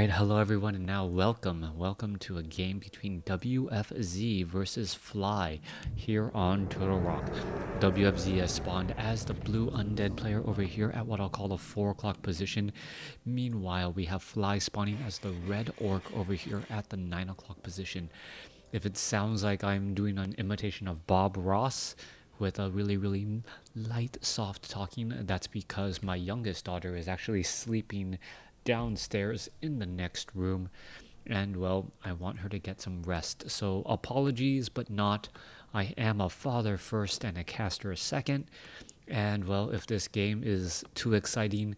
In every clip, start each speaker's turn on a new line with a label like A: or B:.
A: Alright, hello everyone, and now welcome to a game between WFZ versus Fly here on Turtle Rock. WFZ has spawned as the blue undead player over here at what I'll call the 4 o'clock position. Meanwhile, we have Fly spawning as the red orc over here at the 9 o'clock position. If it sounds like I'm doing an imitation of Bob Ross with a really light, soft talking, that's because my youngest daughter is actually sleeping downstairs in the next room, and well, I want her to get some rest. So apologies, but not. I am a father first and a caster second, and well, if this game is too exciting,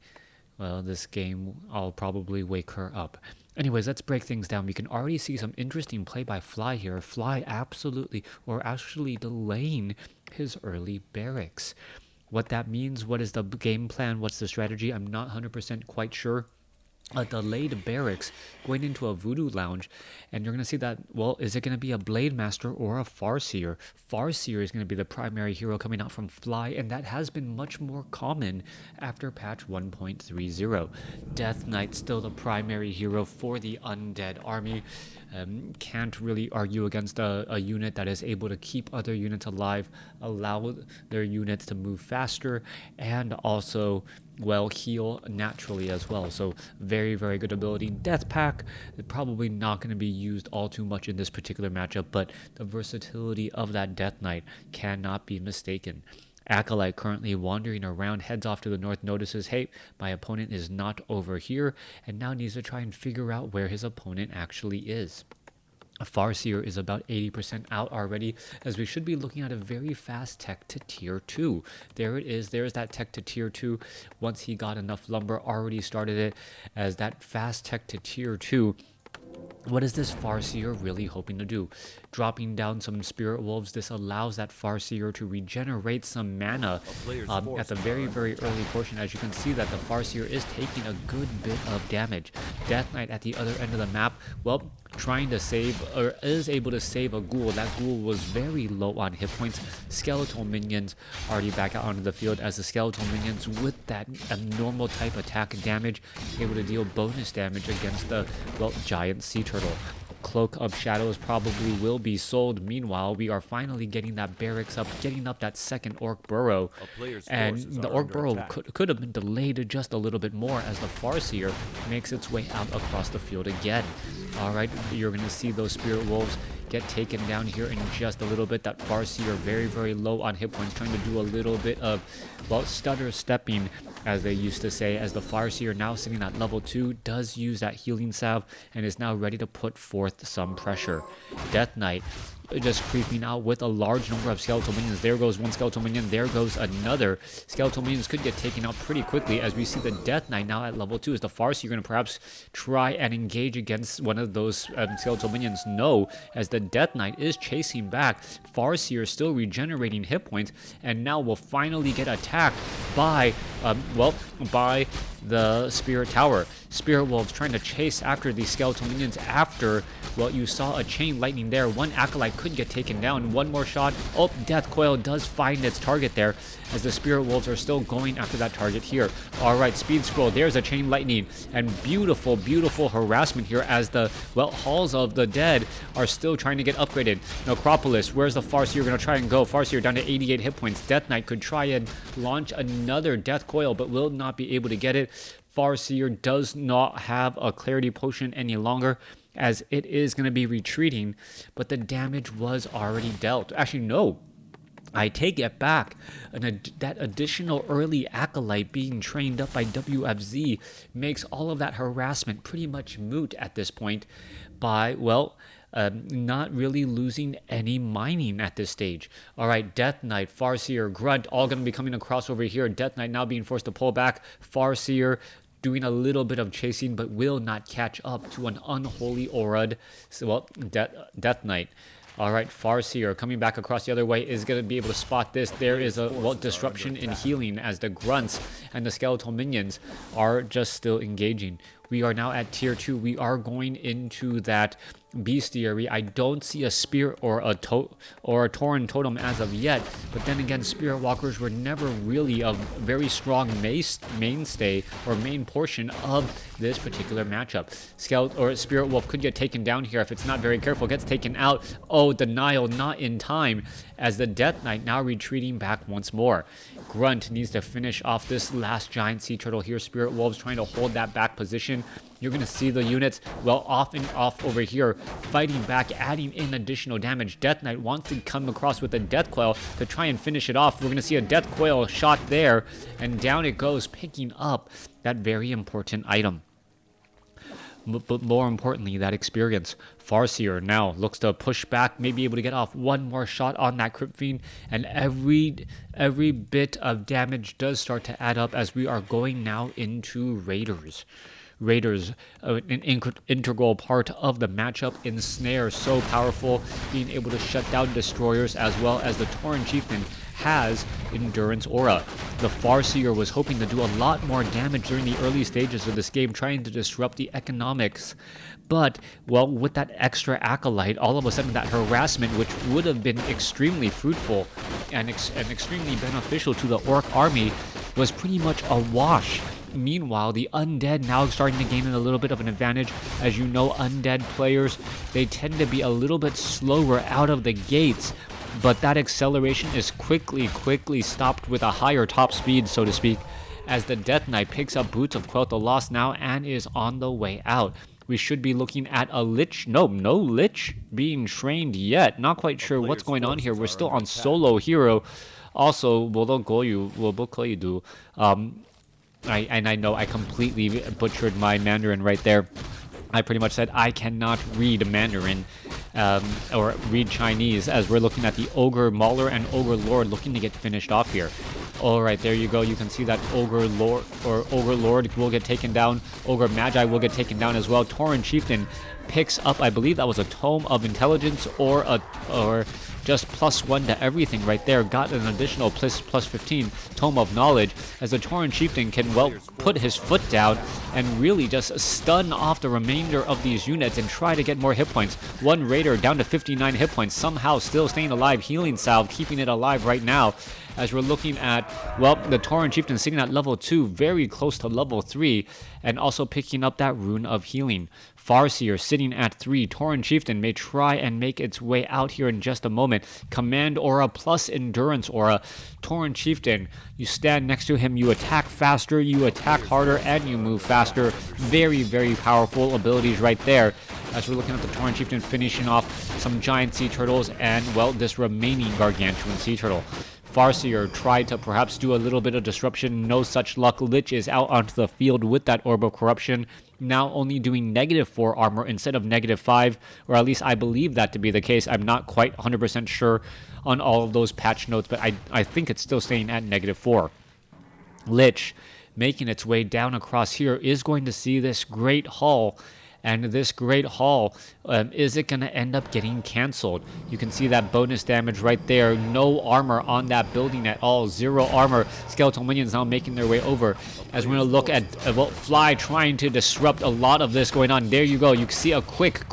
A: well, this game, I'll probably wake her up. Anyways, let's break things down. We can already see some interesting play by Fly here. Fly absolutely, or actually delaying his early barracks. What that means, what is the game plan, what's the strategy, I'm not 100% quite sure. A delayed barracks going into a voodoo lounge, and you're going to see that, well, is it going to be a blade master or a farseer? Farseer is going to be the primary hero coming out from Fly, and that has been much more common after patch 1.30. Death Knight still the primary hero for the undead army. Can't really argue against a unit that is able to keep other units alive, allow their units to move faster, and also, well, heal naturally as well. So very good ability. Death Pack probably not going to be used all too much in this particular matchup, but the versatility of that Death Knight cannot be mistaken. Acolyte currently wandering around, heads off to the north, notices, hey, my opponent is not over here, and now needs to try and figure out where his opponent actually is. Farseer is about 80% out already, as we should be looking at a very fast tech to tier 2. There it is, there's that tech to tier 2. Once he got enough lumber, already started it as that fast tech to tier 2. What is this Farseer really hoping to do? Dropping down some Spirit Wolves, this allows that Farseer to regenerate some mana at the very early portion. As you can see that the Farseer is taking a good bit of damage. Death Knight at the other end of the map, well, trying to save, or is able to save a ghoul. That ghoul was very low on hit points. Skeletal minions already back out onto the field, as the skeletal minions with that abnormal type attack damage able to deal bonus damage against the, well, giant sea turtle. Cloak of Shadows probably will be sold. Meanwhile, we are finally getting that barracks up, getting up that second orc burrow, and the orc burrow could have been delayed just a little bit more as the Farseer makes its way out across the field again. Alright, you're going to see those Spirit Wolves get taken down here in just a little bit. That Farseer very low on hit points, trying to do a little bit of, well, stutter stepping, as they used to say, as the Farseer now sitting at level 2 does use that healing salve and is now ready to put forth some pressure. Death Knight just creeping out with a large number of skeletal minions. There goes one skeletal minion, there goes another. Skeletal minions could get taken out pretty quickly, as we see the Death Knight now at level 2. Is the Farseer going to perhaps try and engage against one of those skeletal minions? No, as the Death Knight is chasing back. Farseer still regenerating hit points, and now will finally get attacked by, by the Spirit Tower. Spirit Wolves trying to chase after these skeletal minions after, well, you saw a chain lightning there. One Acolyte could get taken down. One more shot. Oh, Death Coil does find its target there, as the Spirit Wolves are still going after that target here. Alright, Speed Scroll. There's a chain lightning. And beautiful harassment here, as the, well, Halls of the Dead are still trying to get upgraded. Necropolis, where's the Farseer going to try and go? Farseer down to 88 hit points. Death Knight could try and launch another Death Coil, but will not be able to get it. Farseer does not have a Clarity Potion any longer, as it is going to be retreating, but the damage was already dealt. Actually, no. I take it back. That additional early Acolyte being trained up by WFZ makes all of that harassment pretty much moot at this point by, well, not really losing any mining at this stage. Alright, Death Knight, Farseer, Grunt, all going to be coming across over here. Death Knight now being forced to pull back. Farseer doing a little bit of chasing, but will not catch up to an unholy aura'd, well, Death Knight. Alright, Farseer coming back across the other way is going to be able to spot this. There is a, well, disruption in healing, as the grunts and the skeletal minions are just still engaging. We are now at tier 2. We are going into that bestiary. I don't see a spirit or a Tauren totem as of yet, but then again, spirit walkers were never really a very strong mainstay or main portion of this particular matchup. Scout or spirit wolf could get taken down here if it's not very careful. Gets taken out. Oh, denial, not in time, as the Death Knight now retreating back once more. Grunt needs to finish off this last giant sea turtle here. Spirit wolves trying to hold that back position. You're going to see the units, well, off and off over here, fighting back, adding in additional damage. Death Knight wants to come across with a Death Coil to try and finish it off. We're going to see a Death Coil shot there, and down it goes, picking up that very important item. But more importantly, that experience. Farseer now looks to push back, may be able to get off one more shot on that Crypt Fiend, and every bit of damage does start to add up as we are going now into Raiders. Raiders, an integral part of the matchup. Ensnare, so powerful, being able to shut down destroyers, as well as the Tauren Chieftain has Endurance Aura. The Farseer was hoping to do a lot more damage during the early stages of this game, trying to disrupt the economics. But, well, with that extra Acolyte, all of a sudden that harassment, which would have been extremely fruitful and extremely beneficial to the Orc army, was pretty much a wash. Meanwhile, the Undead now starting to gain a little bit of an advantage. As you know, Undead players, they tend to be a little bit slower out of the gates, but that acceleration is quickly stopped with a higher top speed, so to speak, as the Death Knight picks up Boots of Quell the Lost now and is on the way out. We should be looking at a Lich. No Lich being trained yet. Not quite sure what's going on here. We're still on solo hero. Also, I know I completely butchered my Mandarin right there. I pretty much said I cannot read Mandarin or read Chinese, as we're looking at the Ogre Mauler and Ogre Lord looking to get finished off here. Alright, there you go. You can see that Ogre Lord will get taken down. Ogre Magi will get taken down as well. Tauren Chieftain picks up, I believe that was a Tome of Intelligence or just +1 to everything right there. Got an additional plus 15 Tome of Knowledge, as the Tauren Chieftain can, well, put his foot down and really just stun off the remainder of these units and try to get more hit points. One Raider down to 59 hit points, somehow still staying alive. Healing Salve keeping it alive right now, as we're looking at, well, the Tauren Chieftain sitting at level 2, very close to level 3, and also picking up that Rune of Healing. Farseer sitting at 3. Tauren Chieftain may try and make its way out here in just a moment. Command Aura plus Endurance Aura. Tauren Chieftain, you stand next to him, you attack faster, you attack harder, and you move faster. Very powerful abilities right there, as we're looking at the Tauren Chieftain finishing off some giant sea turtles and, well, this remaining gargantuan sea turtle. Farseer tried to perhaps do a little bit of disruption. No such luck. Lich is out onto the field with that Orb of Corruption, now only doing -4 armor instead of -5, or at least I believe that to be the case. I'm not quite 100% sure on all of those patch notes, but I think it's still staying at -4. Lich, making its way down across here, is going to see this Great Hall. And this Great Hall, is it going to end up getting cancelled? You can see that bonus damage right there. No armor on that building at all. 0 armor. Skeletal minions now making their way over. As we're going to look at Fly trying to disrupt a lot of this going on. There you go. You can see a quick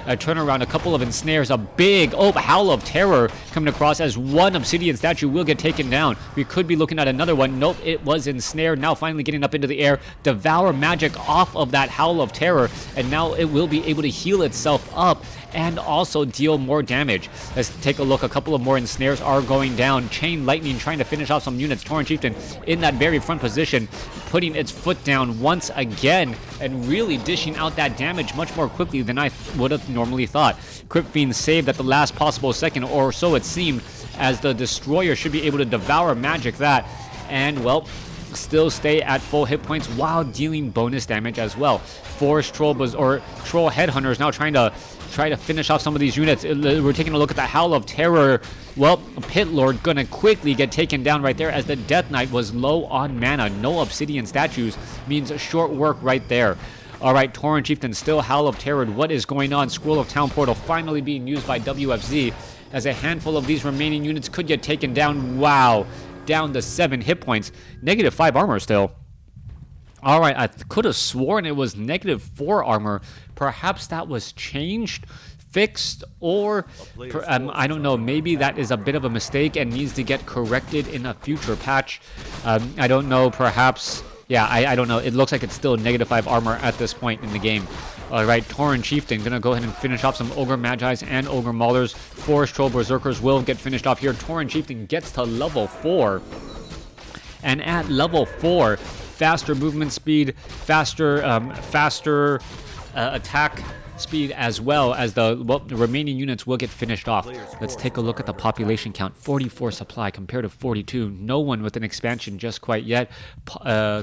A: turnaround, a couple of ensnares, a big Howl of Terror coming across, as one Obsidian statue will get taken down. We could be looking at another one. Nope, it was ensnared. Now finally getting up into the air. Devour magic off of that Howl of Terror, and now it will be able to heal itself up and also deal more damage. Let's take a look. A couple of more ensnares are going down. Chain Lightning trying to finish off some units. Tauren Chieftain in that very front position, putting its foot down once again and really dishing out that damage much more quickly than I would have normally thought. Crypt Fiend saved at the last possible second, or so it seemed, as the Destroyer should be able to devour magic that, and, well, still stay at full hit points while dealing bonus damage as well. Forest Troll Troll Headhunters now trying to finish off some of these units. We're taking a look at the Howl of Terror. Well, Pit Lord gonna quickly get taken down right there, as the Death Knight was low on mana. No Obsidian statues means short work right there. Alright, Tauren Chieftain still Howl of Terror. What is going on? Scroll of Town Portal finally being used by WFZ, as a handful of these remaining units could get taken down. Wow, down to 7 hit points. -5 armor still. All right, I could have sworn it was -4 armor. Perhaps that was changed, fixed, or I don't know. Maybe that is a bit of a mistake and needs to get corrected in a future patch. I don't know. Perhaps, yeah, I don't know. It looks like it's still -5 armor at this point in the game. All right, Tauren Chieftain gonna go ahead and finish off some Ogre Magi's and Ogre Maulers. Forest Troll Berserkers will get finished off here. Tauren Chieftain gets to level 4. And at level 4, faster movement speed, faster attack speed, as well as the remaining units will get finished off. Let's take a look at the population count. 44 supply compared to 42. No one with an expansion just quite yet.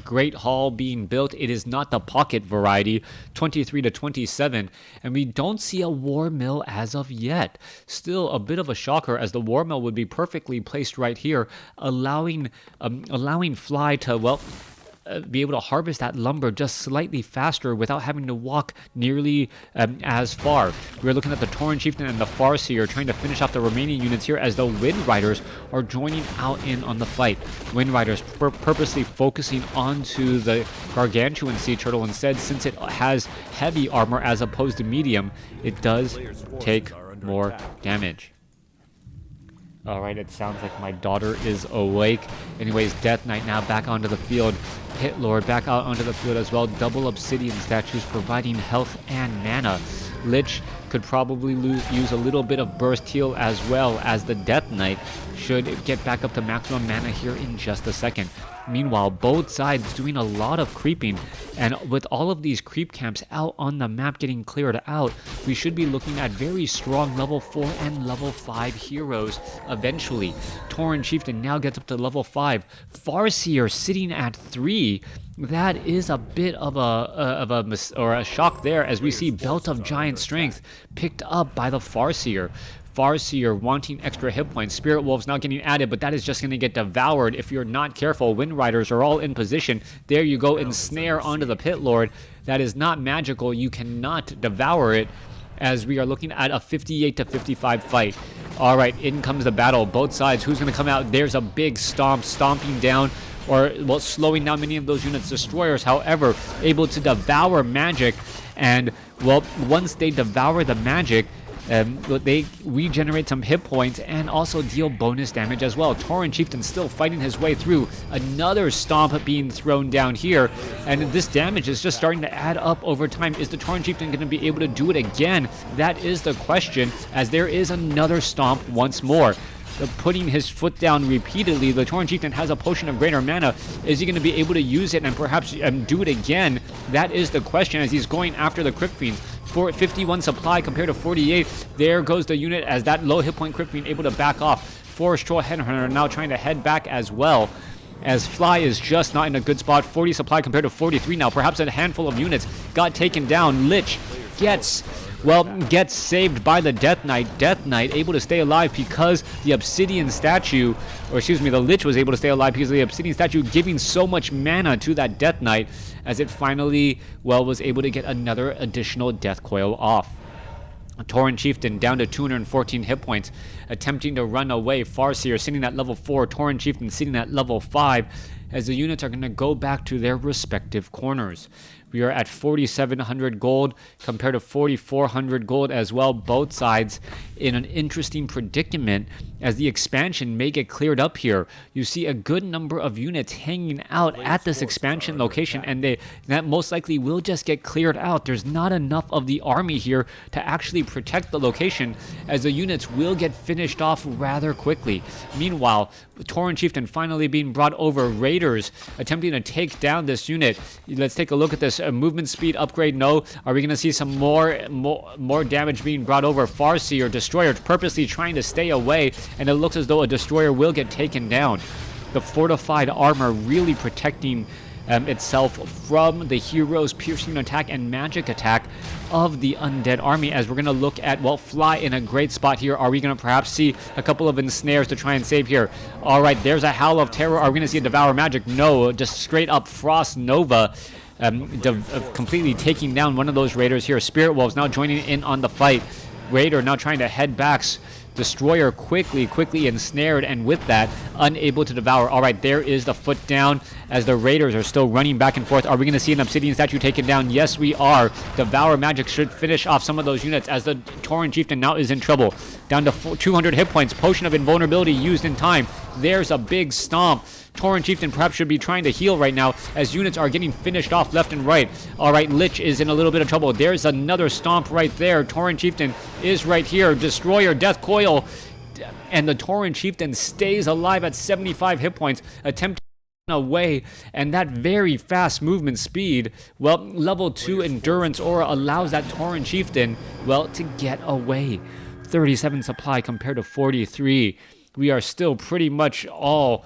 A: Great Hall being built. It is not the pocket variety. 23 to 27. And we don't see a war mill as of yet. Still a bit of a shocker, as the war mill would be perfectly placed right here, allowing Fly to, well, be able to harvest that lumber just slightly faster without having to walk nearly as far. We're looking at the Tauren Chieftain and the Farseer trying to finish off the remaining units here, as the Wind Riders are joining out in on the fight. Wind Riders purposely focusing onto the Gargantuan Sea Turtle instead, since it has heavy armor as opposed to medium. It does take more damage. Alright, it sounds like my daughter is awake. Anyways, Death Knight now back onto the field. Pit Lord back out onto the field as well. Double Obsidian statues providing health and mana. Lich could probably use a little bit of burst heal, as well as the Death Knight should get back up to maximum mana here in just a second. Meanwhile, both sides doing a lot of creeping, and with all of these creep camps out on the map getting cleared out, we should be looking at very strong level 4 and level 5 heroes eventually. Tauren Chieftain now gets up to level 5. Farseer sitting at 3. That is a bit of a shock there, as we see Belt of Giant Strength picked up by the Farseer. Farseer wanting extra hit points. Spirit Wolves now getting added, but that is just going to get devoured if you're not careful. Wind Riders are all in position. There you go, ensnare onto the Pit Lord. That is not magical. You cannot devour it, as we are looking at a 58 to 55 fight. All right, in comes the battle. Both sides, who's going to come out? There's a big stomping down, or, well, slowing down many of those units. Destroyers, however, able to devour magic, and, well, once they devour the magic, they regenerate some hit points and also deal bonus damage as well. Tauren Chieftain still fighting his way through. Another stomp being thrown down here, and this damage is just starting to add up over time. Is the Tauren Chieftain going to be able to do it again? That is the question, as there is another stomp once more. Putting his foot down repeatedly. The Tauren Chieftain has a potion of greater mana. Is he going to be able to use it and perhaps do it again? That is the question, as he's going after the Crypt Fiends. For 51 supply compared to 48. There goes the unit, as that low hit point Crypt Fiend able to back off. Forest Troll Headhunter now trying to head back as well, as Fly is just not in a good spot. 40 supply compared to 43 now. Perhaps a handful of units got taken down. Lich gets saved by the Death Knight. Death Knight able to stay alive because the Obsidian statue, or excuse me, the Lich was able to stay alive because of the Obsidian statue giving so much mana to that Death Knight, as it finally, well, was able to get another additional Death Coil off. Tauren Chieftain down to 214 hit points, attempting to run away. Farseer sitting at level 4, Tauren Chieftain sitting at level 5, as the units are going to go back to their respective corners. We are at 4,700 gold compared to 4,400 gold as well. Both sides in an interesting predicament, as the expansion may get cleared up here. You see a good number of units hanging out at this expansion location, and that most likely will just get cleared out. There's not enough of the army here to actually protect the location, as the units will get finished off rather quickly. Meanwhile, Tauren Chieftain finally being brought over. Raiders attempting to take down this unit. Let's take a look at this. Movement speed upgrade, no. Are we going to see some more damage being brought over? Farseer, Destroyer purposely trying to stay away, and it looks as though a Destroyer will get taken down. The fortified armor really protecting itself from the hero's piercing attack and magic attack of the Undead army, as we're going to look at, well, Fly in a great spot here. Are we going to perhaps see a couple of ensnares to try and save here? All right, there's a Howl of Terror. Are we going to see a Devour Magic? No, just straight up Frost Nova. Completely taking down one of those Raiders here. Spirit Wolves now joining in on the fight. Raider now trying to head back Destroyer quickly ensnared, and with that, unable to devour. All right, there is the foot down as the Raiders are still running back and forth. Are we going to see an Obsidian Statue taken down? Yes, we are. Devour Magic should finish off some of those units as the Tauren Chieftain now is in trouble. Down to 200 hit points. Potion of Invulnerability used in time. There's a big stomp. Tauren Chieftain perhaps should be trying to heal right now as units are getting finished off left and right. All right, Lich is in a little bit of trouble. There's another stomp right there. Tauren Chieftain is right here. Destroyer, Death Coil, and the Tauren Chieftain stays alive at 75 hit points, attempting away, and that very fast movement speed, well, level 2 endurance aura allows that Tauren Chieftain, well, to get away. 37 supply compared to 43. We are still pretty much all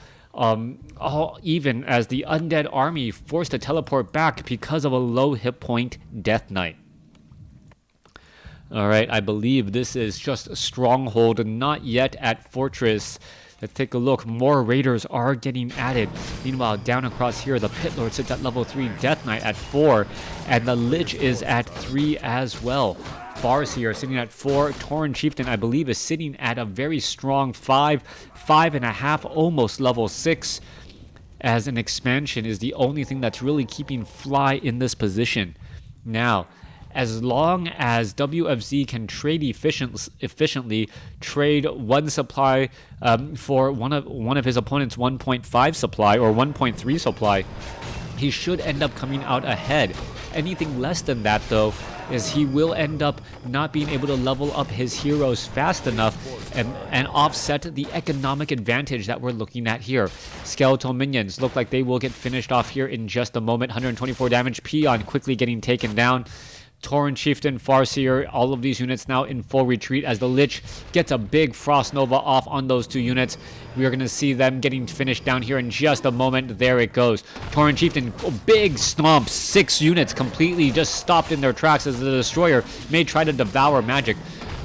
A: even as the Undead army forced to teleport back because of a low hit point Death Knight. All right, I believe this is just Stronghold, not yet at Fortress. Let's take a look. More Raiders are getting added. Meanwhile, down across here, the Pit Lord sits at level 3, Death Knight at 4, and the Lich is at 3 as well. Farseer sitting at 4. Tauren Chieftain, I believe, is sitting at a very strong 5, 5.5, almost level 6, as an expansion is the only thing that's really keeping Fly in this position. Now, as long as WFZ can trade efficiently, trade one supply for one of his opponent's 1.5 supply or 1.3 supply, he should end up coming out ahead. Anything less than that, though, is he will end up not being able to level up his heroes fast enough and offset the economic advantage that we're looking at here. Skeletal minions look like they will get finished off here in just a moment. 124 damage. Peon quickly getting taken down. Tauren Chieftain, Farseer, all of these units now in full retreat as the Lich gets a big Frost Nova off on those two units. We are going to see them getting finished down here in just a moment. There it goes. Tauren Chieftain, big stomp. 6 units completely just stopped in their tracks as the Destroyer may try to devour magic.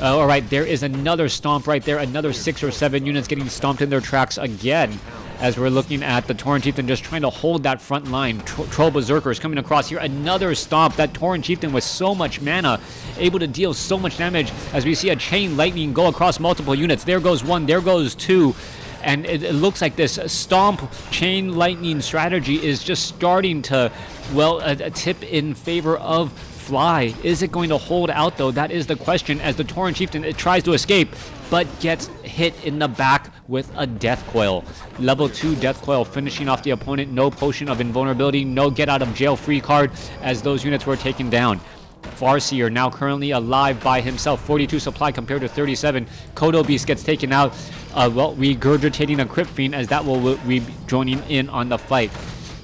A: All right, there is another stomp right there. Another 6 or 7 units getting stomped in their tracks again, as we're looking at the Tauren Chieftain just trying to hold that front line. Troll Berserkers coming across here. Another stomp. That Tauren Chieftain with so much mana, able to deal so much damage as we see a Chain Lightning go across multiple units. There goes 1, there goes 2. And it looks like this Stomp Chain Lightning strategy is just starting to, well, a tip in favor of Fly. Is it going to hold out, though? That is the question, as the Tauren Chieftain tries to escape, but gets hit in the back with a Death Coil. Level 2 Death Coil finishing off the opponent. No Potion of Invulnerability, no Get Out of Jail free card as those units were taken down. Farseer now currently alive by himself. 42 supply compared to 37. Kodo Beast gets taken out. Well, regurgitating a Crypt Fiend as that will be joining in on the fight.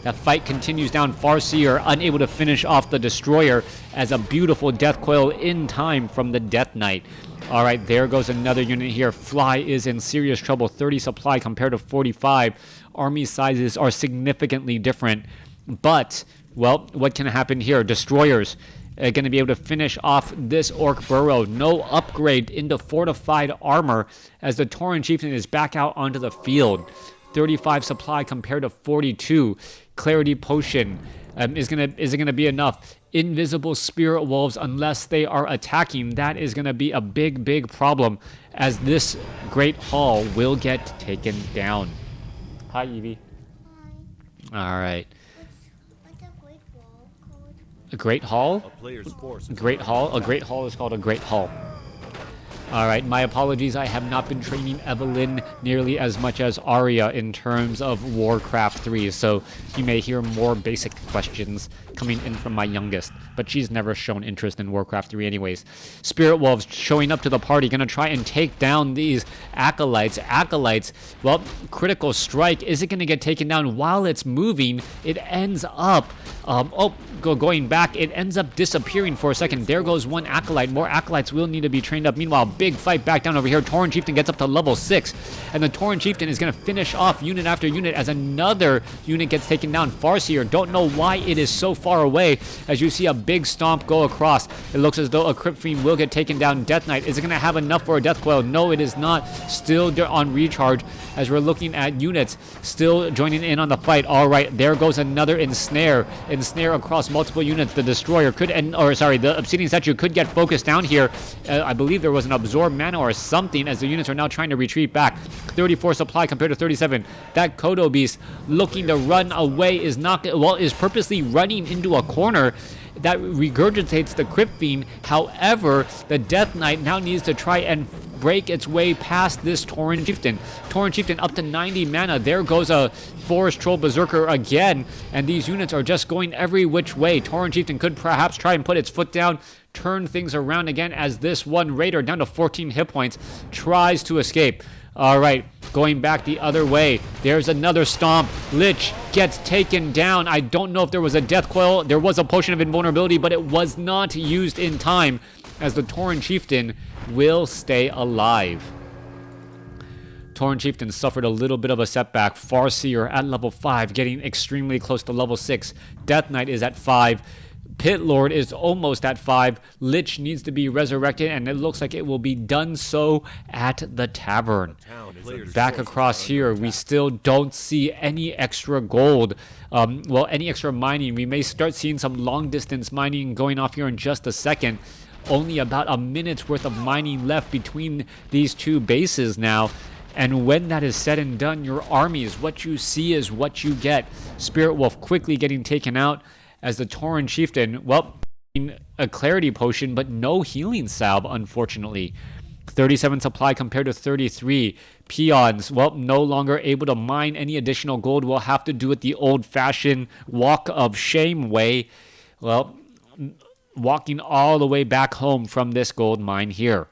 A: That fight continues down. Farseer unable to finish off the Destroyer as a beautiful Death Coil in time from the Death Knight. All right, there goes another unit here. Fly is in serious trouble. 30 supply compared to 45. Army sizes are significantly different. But, well, what can happen here? Destroyers are going to be able to finish off this Orc Burrow. No upgrade into fortified armor as the Tauren Chieftain is back out onto the field. 35 supply compared to 42. Clarity Potion is it gonna be enough? Invisible Spirit Wolves, unless they are attacking, that is gonna be a big problem as this Great Hall will get taken down. Hi, Evie. Hi. All right.
B: What's a Great Wall called?
A: A Great Hall?
C: A player's force.
A: Great Hall? A Great Hall is called a Great Hall. Alright, my apologies. I have not been training Evelyn nearly as much as Arya in terms of WarCraft 3, so you may hear more basic questions coming in from my youngest, but she's never shown interest in WarCraft 3 anyways. Spirit Wolves showing up to the party, gonna try and take down these Acolytes. Acolytes, well, Critical Strike. Is it gonna get taken down while it's moving? It ends up, going back, it ends up disappearing for a second. There goes one Acolyte. More Acolytes will need to be trained up. Meanwhile, big fight back down over here. Tauren Chieftain gets up to level 6, and the Tauren Chieftain is going to finish off unit after unit as another unit gets taken down. Farseer, don't know why it is so far away as you see a big stomp go across. It looks as though a Crypt Fiend will get taken down. Death Knight, is it going to have enough for a Death Coil? No, it is not. Still on recharge as we're looking at units still joining in on the fight. All right, there goes another Ensnare. Ensnare across multiple units. The Destroyer could, the Obsidian Statue could get focused down here. I believe there was an absorb mana or something, as the units are now trying to retreat back. 34 supply compared to 37. That Kodo Beast looking to run away is purposely running into a corner that regurgitates the Crypt Fiend. However, the Death Knight now needs to try and break its way past this Tauren Chieftain. Tauren Chieftain up to 90 mana. There goes a Forest Troll Berserker again, and these units are just going every which way. Tauren Chieftain could perhaps try and put its foot down, turn things around again, as this one Raider down to 14 hit points tries to escape. All right, going back the other way. There's another stomp. Lich gets taken down. I don't know if there was a death coil. There was a potion of invulnerability, but it was not used in time, as the Tauren Chieftain will stay alive. Tauren Chieftain suffered a little bit of a setback. Farseer at level 5, getting extremely close to level 6. Death Knight is at 5. Pit Lord is almost at 5. Lich needs to be resurrected, and it looks like it will be done so at the tavern. Back across here, we still don't see any extra gold. Any extra mining. We may start seeing some long distance mining going off here in just a second. Only about a minute's worth of mining left between these two bases now. And when that is said and done, your armies, what you see is what you get. Spirit Wolf quickly getting taken out, as the Tauren Chieftain, a clarity potion, but no healing salve, unfortunately. 37 supply compared to 33. Peons, no longer able to mine any additional gold. We'll have to do it the old-fashioned walk of shame way. Walking all the way back home from this gold mine here.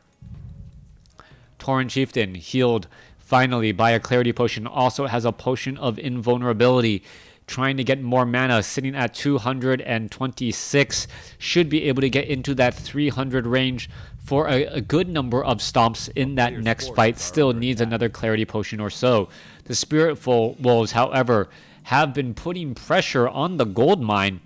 A: Tauren Chieftain, healed finally by a clarity potion, also has a potion of invulnerability. Trying to get more mana, sitting at 226. Should be able to get into that 300 range for a good number of stomps in that next fight. Still needs another clarity potion or so. The Spiritful Wolves, however, have been putting pressure on the gold mine,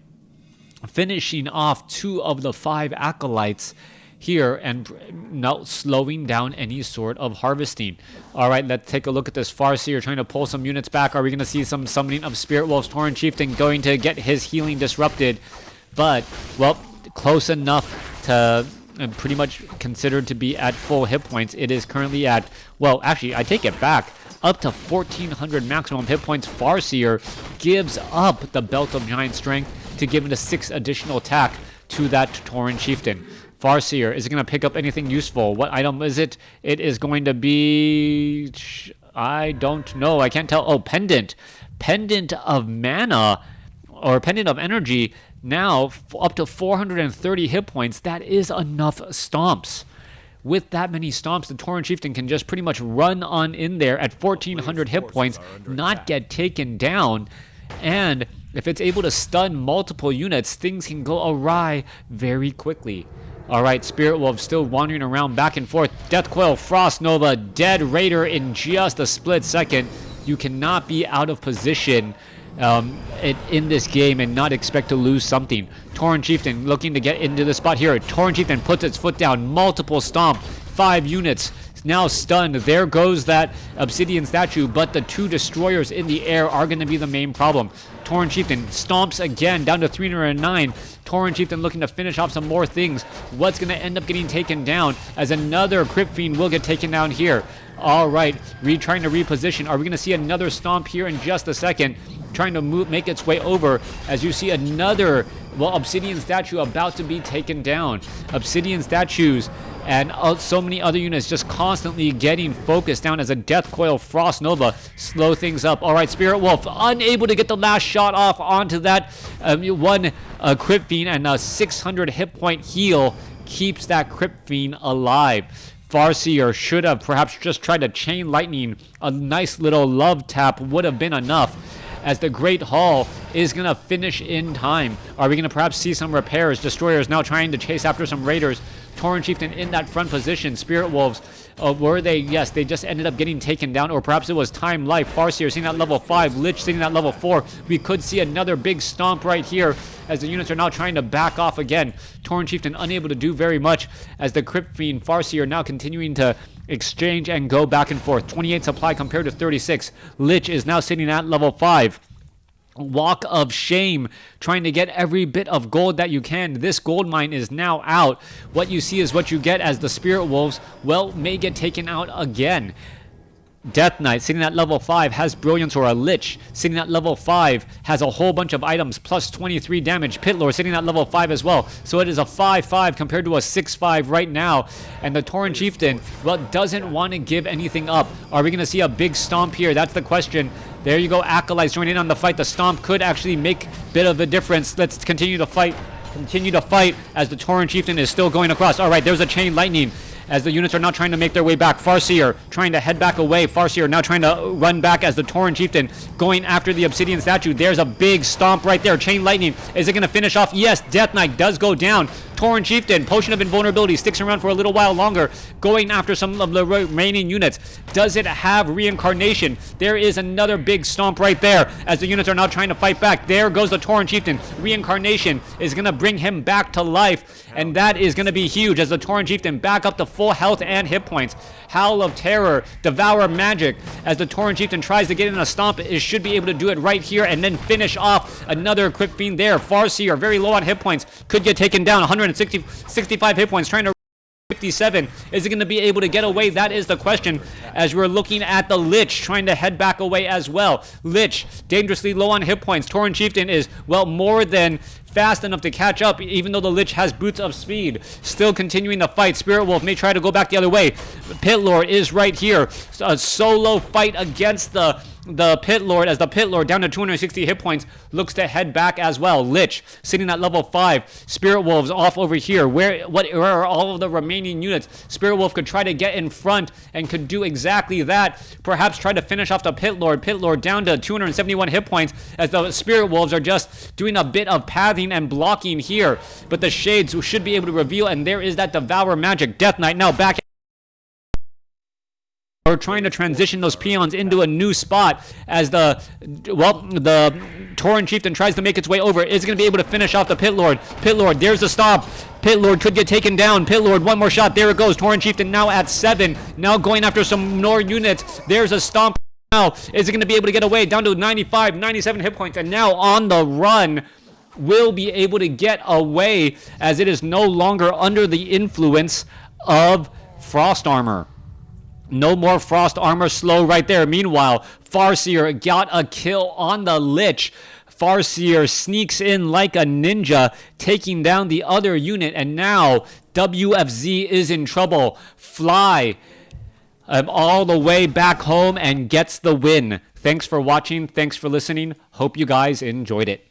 A: finishing off 2 of the 5 acolytes here and not slowing down any sort of harvesting. All right, let's take a look at this Farseer trying to pull some units back. Are we going to see some summoning of Spirit Wolves? Tauren Chieftain going to get his healing disrupted, but, close enough to pretty much considered to be at full hit points. It is currently at, actually, I take it back. Up to 1,400 maximum hit points. Farseer gives up the Belt of Giant Strength to give it a 6 additional attack to that Tauren Chieftain. Farseer, is it going to pick up anything useful? What item is it? It is going to be... I don't know. I can't tell. Oh, Pendant. Pendant of Mana, or Pendant of Energy, now up to 430 hit points. That is enough stomps. With that many stomps, the Tauren Chieftain can just pretty much run on in there at 1,400 hit points, not get taken down, and if it's able to stun multiple units, things can go awry very quickly. All right, Spirit Wolf still wandering around back and forth. Death Coil, Frost Nova, Dead Raider in just a split second. You cannot be out of position in this game and not expect to lose something. Tauren Chieftain looking to get into the spot here. Tauren Chieftain puts its foot down. Multiple stomp. 5 units now stunned. There goes that Obsidian statue, but the 2 destroyers in the air are going to be the main problem. Tauren Chieftain stomps again down to 309. Tauren Chieftain looking to finish off some more things. What's going to end up getting taken down, as another Crypt Fiend will get taken down here. All right, trying to reposition. Are we going to see another stomp here in just a second? Trying to make its way over, as you see another, Obsidian statue about to be taken down. Obsidian statues and so many other units just constantly getting focused down, as a Death Coil, Frost Nova slow things up. All right, Spirit Wolf unable to get the last shot off onto that one Crypt Fiend, and a 600 hit point heal keeps that Crypt Fiend alive. Farseer should have perhaps just tried to chain lightning. A nice little love tap would have been enough, as the Great Hall is going to finish in time. Are we going to perhaps see some repairs? Destroyers now trying to chase after some Raiders. Tauren Chieftain in that front position. Spirit Wolves, were they? Yes, they just ended up getting taken down, or perhaps it was Time Life. Farseer sitting at level 5. Lich sitting at level 4. We could see another big stomp right here, as the units are now trying to back off again. Tauren Chieftain unable to do very much, as the Crypt Fiend, Farseer now continuing to exchange and go back and forth. 28 supply compared to 36. Lich is now sitting at level 5. walk of shame, trying to get every bit of gold that you can. This gold mine is now out. What you see is what you get, as the Spirit Wolves, well, may get taken out again. Death Knight sitting at level 5 has Brilliance, or a Lich sitting at level 5 has a whole bunch of items plus 23 damage. Pit Lord sitting at level 5 as well. So it is a 5-5 compared to a 6-5 right now. And the Tauren Chieftain, well, doesn't want to give anything up. Are we going to see a big stomp here? That's the question. There you go, Acolytes joining in on the fight. The stomp could actually make a bit of a difference. Let's continue to fight. Continue to fight as the Tauren Chieftain is still going across. All right, there's a Chain Lightning, as the units are now trying to make their way back. Farseer trying to head back away. Farseer now trying to run back as the Tauren Chieftain going after the Obsidian Statue. There's a big stomp right there. Chain Lightning. Is it going to finish off? Yes, Death Knight does go down. Tauren Chieftain, Potion of Invulnerability, sticks around for a little while longer, going after some of the remaining units. Does it have Reincarnation? There is another big stomp right there, as the units are now trying to fight back. There goes the Tauren Chieftain. Reincarnation is going to bring him back to life, and that is going to be huge, as the Tauren Chieftain back up to full health and hit points. Howl of Terror, Devour Magic, as the Tauren Chieftain tries to get in a stomp. It should be able to do it right here and then finish off another Quick Fiend there. Farseer, very low on hit points, could get taken down. 165 hit points, trying to 57. Is it going to be able to get away? That is the question, as we're looking at the Lich trying to head back away as well. Lich, dangerously low on hit points. Tauren Chieftain is, well, more than fast enough to catch up, even though the Lich has Boots of Speed. Still continuing the fight. Spirit Wolf may try to go back the other way. Pit Lord is right here. A solo fight against the Pit Lord, as the Pit Lord, down to 260 hit points, looks to head back as well. Lich sitting at level 5. Spirit Wolves off over here. Where are all of the remaining units? Spirit Wolf could try to get in front and could do exactly that. Perhaps try to finish off the Pit Lord. Pit Lord down to 271 hit points, as the Spirit Wolves are just doing a bit of pathing and blocking here. But the Shades should be able to reveal, and there is that Devour Magic. Death Knight now back, or trying to transition those peons into a new spot, as the Tauren Chieftain tries to make its way over. Is going to be able to finish off the Pit Lord. Pit Lord, there's the stop. Pit Lord could get taken down. Pit Lord, one more shot. There it goes. Tauren Chieftain now at 7. Now going after some more units. There's a stomp. Now, is it going to be able to get away? Down to 95, 97 hit points, and now on the run. Will be able to get away, as it is no longer under the influence of Frost Armor. No more Frost Armor slow right there. Meanwhile, Farseer got a kill on the Lich. Farseer sneaks in like a ninja, taking down the other unit, and now WFZ is in trouble. Fly all the way back home and gets the win. Thanks for watching. Thanks for listening. Hope you guys enjoyed it.